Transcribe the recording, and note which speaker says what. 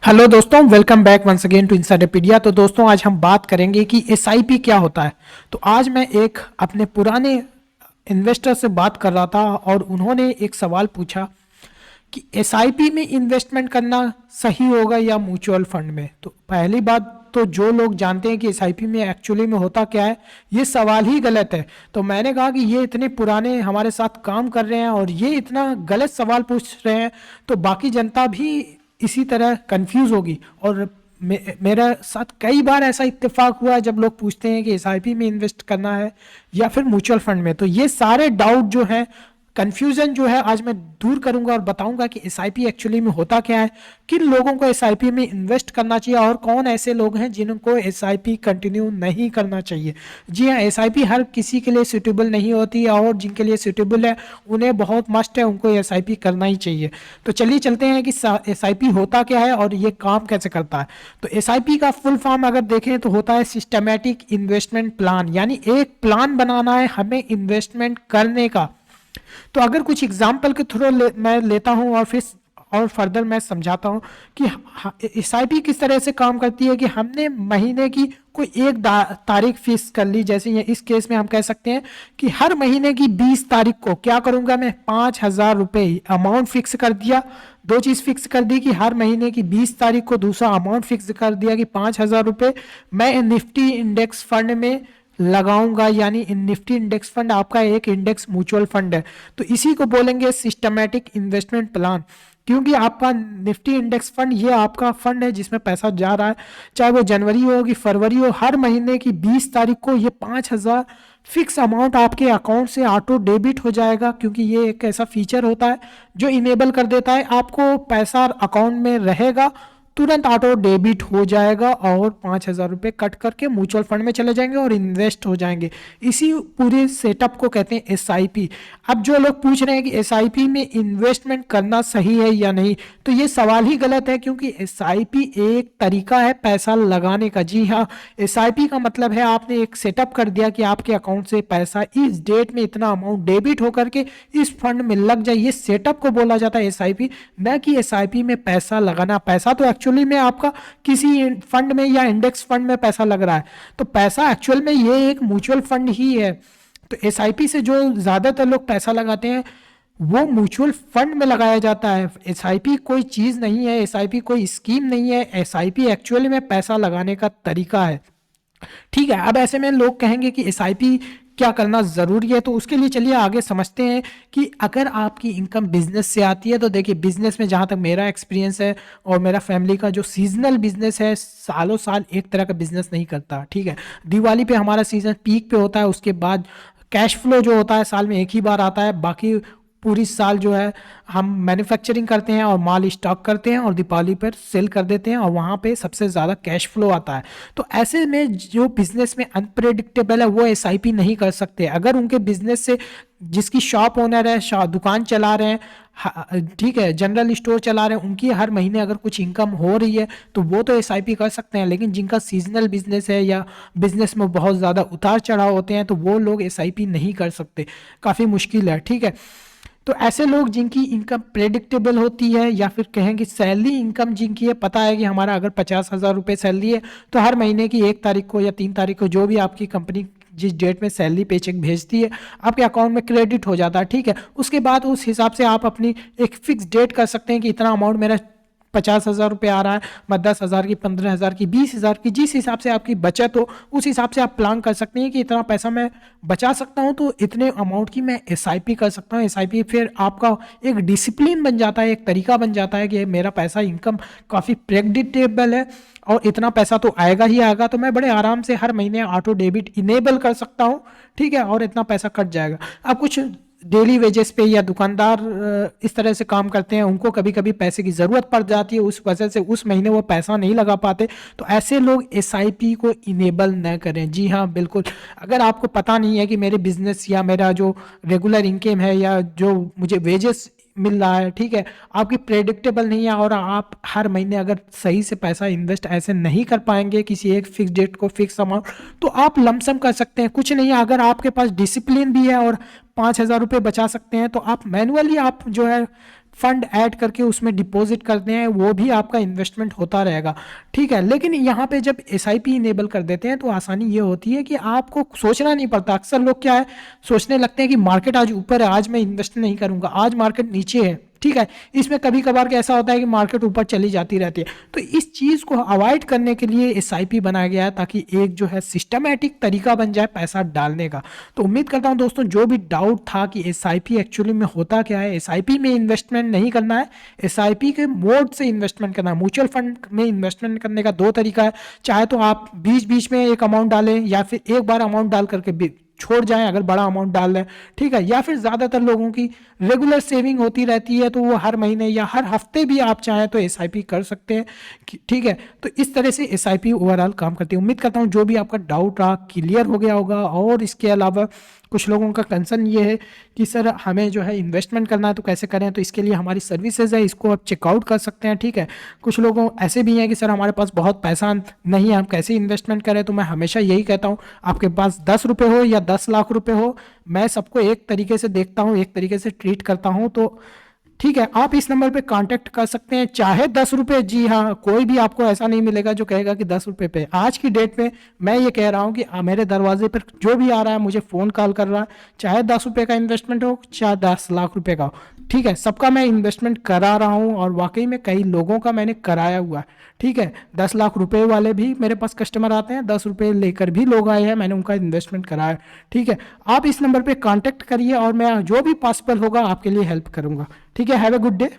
Speaker 1: Hello दोस्तों, welcome back once again to Insiderpedia. तो दोस्तों, आज हम बात करेंगे कि एसआईपी क्या होता है। तो आज मैं एक अपने पुराने इन्वेस्टर से बात कर रहा था और उन्होंने एक सवाल पूछा कि एसआईपी में इन्वेस्टमेंट करना सही होगा या म्यूचुअल फंड में। तो पहली बात, तो जो लोग जानते हैं कि एसआईपी में एक्चुअली में होता क्या है, ये सवाल ही गलत है। तो मैंने कहा कि ये इतने पुराने हमारे साथ काम कर रहे हैं और ये इतना गलत सवाल पूछ रहे हैं, तो बाकी जनता भी इसी तरह कंफ्यूज होगी। और मेरा साथ कई बार ऐसा इत्तेफाक हुआ है जब लोग पूछते हैं कि एसआईपी में इन्वेस्ट करना है या फिर म्यूचुअल फंड में। तो ये सारे डाउट जो है, कंफ्यूजन जो है, आज मैं दूर करूंगा और बताऊंगा कि एसआईपी एक्चुअली में होता क्या है, किन लोगों को एसआईपी में इन्वेस्ट करना चाहिए और कौन ऐसे लोग हैं जिनको एसआईपी कंटिन्यू नहीं करना चाहिए। जी हाँ, एसआईपी हर किसी के लिए सूटेबल नहीं होती है और जिनके लिए सूटेबल है उन्हें बहुत मस्ट है, उनको एसआईपी करना ही चाहिए। तो चलिए चलते हैं कि एसआईपी होता क्या है और ये काम कैसे करता है। तो एसआईपी का फुल फॉर्म अगर देखें तो होता है सिस्टमैटिक इन्वेस्टमेंट प्लान, यानी एक प्लान बनाना है हमें इन्वेस्टमेंट करने का। तो अगर कुछ एग्जाम्पल के थ्रू मैं लेता हूं और फिर और फर्दर मैं समझाता हूं कि एसआईपी किस तरह से काम करती है। कि हमने महीने की कोई एक तारीख फिक्स कर ली, जैसे ये इस केस में हम कह सकते हैं कि हर महीने की 20 तारीख को क्या करूंगा मैं, 5,000 रुपये अमाउंट फिक्स कर दिया। दो चीज फिक्स कर दी कि हर महीने की 20 तारीख को दूसरा अमाउंट फिक्स कर दिया कि 5,000 रुपये मैं निफ्टी इंडेक्स फंड में लगाऊंगा। यानी निफ्टी इंडेक्स फंड आपका एक इंडेक्स म्यूचुअल फंड है। तो इसी को बोलेंगे सिस्टमैटिक इन्वेस्टमेंट प्लान, क्योंकि आपका निफ्टी इंडेक्स फंड ये आपका फंड है जिसमें पैसा जा रहा है, चाहे वो जनवरी हो कि फरवरी हो। हर महीने की 20 तारीख को ये 5,000 फिक्स अमाउंट आपके अकाउंट से ऑटो डेबिट हो जाएगा, क्योंकि ये एक ऐसा फीचर होता है जो इनेबल कर देता है आपको पैसा अकाउंट में रहेगा, तुरंत ऑटो डेबिट हो जाएगा और 5,000 रुपये कट करके म्यूचुअल फंड में चले जाएंगे और इन्वेस्ट हो जाएंगे। इसी पूरे सेटअप को कहते हैं एसआईपी। अब जो लोग पूछ रहे हैं कि एसआईपी में इन्वेस्टमेंट करना सही है या नहीं, तो ये सवाल ही गलत है, क्योंकि एसआईपी एक तरीका है पैसा लगाने का। जी हाँ, एसआईपी का मतलब है आपने एक सेटअप कर दिया कि आपके अकाउंट से पैसा इस डेट में इतना अमाउंट डेबिट होकर के इस फंड में लग जाए। ये सेटअप को बोला जाता है एसआईपी, न कि एसआईपी में पैसा लगाना। पैसा तो एक्चुअली में आपका किसी फंड में या इंडेक्स फंड में पैसा लग रहा है, तो पैसा एक्चुअल में ये एक म्यूचुअल फंड ही है। तो एसआईपी से जो ज्यादातर लोग पैसा लगाते हैं वो म्यूचुअल फंड में लगाया जाता है। एसआईपी कोई चीज नहीं है, एसआईपी कोई स्कीम नहीं है, एसआईपी एक्चुअली में पैसा लगाने का तरीका है। ठीक है, अब ऐसे में लोग कहेंगे कि एसआईपी क्या करना ज़रूरी है, तो उसके लिए चलिए आगे समझते हैं कि अगर आपकी इनकम बिजनेस से आती है, तो देखिए बिजनेस में जहाँ तक मेरा एक्सपीरियंस है और मेरा फैमिली का जो सीजनल बिजनेस है, सालों साल एक तरह का बिजनेस नहीं करता। ठीक है, दिवाली पे हमारा सीजन पीक पे होता है, उसके बाद कैश फ्लो जो होता है साल में एक ही बार आता है, बाकी पूरी साल जो है हम मैन्युफैक्चरिंग करते हैं और माल स्टॉक करते हैं और दीपावली पर सेल कर देते हैं और वहाँ पे सबसे ज़्यादा कैश फ्लो आता है। तो ऐसे में जो बिजनेस में अनप्रेडिक्टेबल है वो एसआईपी नहीं कर सकते। अगर उनके बिजनेस से जिसकी शॉप ओनर है, दुकान चला रहे हैं, ठीक है, जनरल स्टोर चला रहे हैं, उनकी हर महीने अगर कुछ इनकम हो रही है तो वो तो एसआईपी कर सकते हैं। लेकिन जिनका सीजनल बिजनेस है या बिजनेस में बहुत ज़्यादा उतार चढ़ाव होते हैं तो वो लोग एसआईपी नहीं कर सकते, काफ़ी मुश्किल है। ठीक है, तो ऐसे लोग जिनकी इनकम प्रेडिक्टेबल होती है या फिर कहें कि सैलरी इनकम जिनकी है, पता है कि हमारा अगर 50,000 रुपये सैलरी है तो हर महीने की 1 तारीख को या 3 तारीख को जो भी आपकी कंपनी जिस डेट में सैलरी पे चेक भेजती है आपके अकाउंट में क्रेडिट हो जाता है। ठीक है, उसके बाद उस हिसाब से आप अपनी एक फिक्स डेट कर सकते हैं कि इतना अमाउंट मेरा 50,000 रुपये आ रहा है, मैं 10,000 की, 15,000 की, 20,000 की, जिस हिसाब से आपकी बचत हो उस हिसाब से आप प्लान कर सकते हैं कि इतना पैसा मैं बचा सकता हूं तो इतने अमाउंट की मैं एसआईपी कर सकता हूं। एसआईपी फिर आपका एक डिसिप्लिन बन जाता है, एक तरीका बन जाता है कि मेरा पैसा इनकम काफ़ी प्रेडिक्टेबल है और इतना पैसा तो आएगा ही आएगा, तो मैं बड़े आराम से हर महीने ऑटो डेबिट इनेबल कर सकता हूँ। ठीक है, और इतना पैसा कट जाएगा। अब कुछ डेली वेजेस पे या दुकानदार इस तरह से काम करते हैं, उनको कभी कभी पैसे की ज़रूरत पड़ जाती है, उस वजह से उस महीने वो पैसा नहीं लगा पाते, तो ऐसे लोग एसआईपी को इनेबल न करें। जी हाँ, बिल्कुल। अगर आपको पता नहीं है कि मेरे बिजनेस या मेरा जो रेगुलर इनकम है या जो मुझे वेजेस मिल रहा है, ठीक है, आपकी प्रेडिक्टेबल नहीं है और आप हर महीने अगर सही से पैसा इन्वेस्ट ऐसे नहीं कर पाएंगे किसी एक फिक्स डेट को फिक्स अमाउंट, तो आप लमसम कर सकते हैं, कुछ नहीं है। अगर आपके पास डिसिप्लिन भी है और 5,000 रुपये बचा सकते हैं, तो आप मैनुअली आप जो है फंड ऐड करके उसमें डिपॉजिट करते हैं, वो भी आपका इन्वेस्टमेंट होता रहेगा। ठीक है, लेकिन यहाँ पे जब एसआईपी इनेबल कर देते हैं तो आसानी ये होती है कि आपको सोचना नहीं पड़ता। अक्सर लोग क्या है, सोचने लगते हैं कि मार्केट आज ऊपर है, आज मैं इन्वेस्ट नहीं करूंगा, आज मार्केट नीचे है। ठीक है, इसमें कभी कभार के ऐसा होता है कि मार्केट ऊपर चली जाती रहती है। तो इस चीज़ को अवॉइड करने के लिए एसआईपी बनाया गया है, ताकि एक जो है सिस्टमेटिक तरीका बन जाए पैसा डालने का। तो उम्मीद करता हूं दोस्तों, जो भी डाउट था कि एसआईपी एक्चुअली में होता क्या है, एसआईपी में इन्वेस्टमेंट नहीं करना है, एसआईपी के मोड से इन्वेस्टमेंट करना है। म्यूचुअल फंड में इन्वेस्टमेंट करने का दो तरीका है, चाहे तो आप बीच बीच में एक अमाउंट डालें, या फिर एक बार अमाउंट डाल करके छोड़ जाएं अगर बड़ा अमाउंट डाल दें। ठीक है, या फिर ज़्यादातर लोगों की रेगुलर सेविंग होती रहती है, तो वो हर महीने या हर हफ्ते भी आप चाहें तो एसआईपी कर सकते हैं। ठीक है, तो इस तरह से एसआईपी ओवरऑल काम करती है। उम्मीद करता हूँ जो भी आपका डाउट रहा क्लियर हो गया होगा। और इसके अलावा कुछ लोगों का कंसर्न ये है कि सर हमें जो है इन्वेस्टमेंट करना है तो कैसे करें, तो इसके लिए हमारी सर्विसेज है, इसको आप चेकआउट कर सकते हैं। ठीक है, कुछ लोगों ऐसे भी हैं कि सर हमारे पास बहुत पैसा नहीं है, हम कैसे इन्वेस्टमेंट करें, तो मैं हमेशा यही कहता हूँ, आपके पास 10 रुपये हो या 10 लाख रुपए हो, मैं सबको एक तरीके से देखता हूँ, एक तरीके से ट्रीट करता हूँ। तो ठीक है, आप इस नंबर पे कांटेक्ट कर सकते हैं, चाहे 10 रुपये। जी हाँ, कोई भी आपको ऐसा नहीं मिलेगा जो कहेगा कि 10 रुपये पे। आज की डेट में मैं ये कह रहा हूँ कि मेरे दरवाजे पर जो भी आ रहा है, मुझे फ़ोन कॉल कर रहा है, चाहे 10 रुपये का इन्वेस्टमेंट हो, चाहे 10 लाख रुपए का हो, ठीक है, सबका मैं इन्वेस्टमेंट करा रहा हूँ। और वाकई में कई लोगों का मैंने कराया हुआ है। ठीक है, 10 लाख रुपए वाले भी मेरे पास कस्टमर आते हैं, 10 रुपये लेकर भी लोग आए हैं, मैंने उनका इन्वेस्टमेंट कराया। ठीक है, आप इस नंबर पे कांटेक्ट करिए और मैं जो भी पॉसिबल होगा आपके लिए हेल्प करूंगा। ठीक है, हैव ए गुड डे।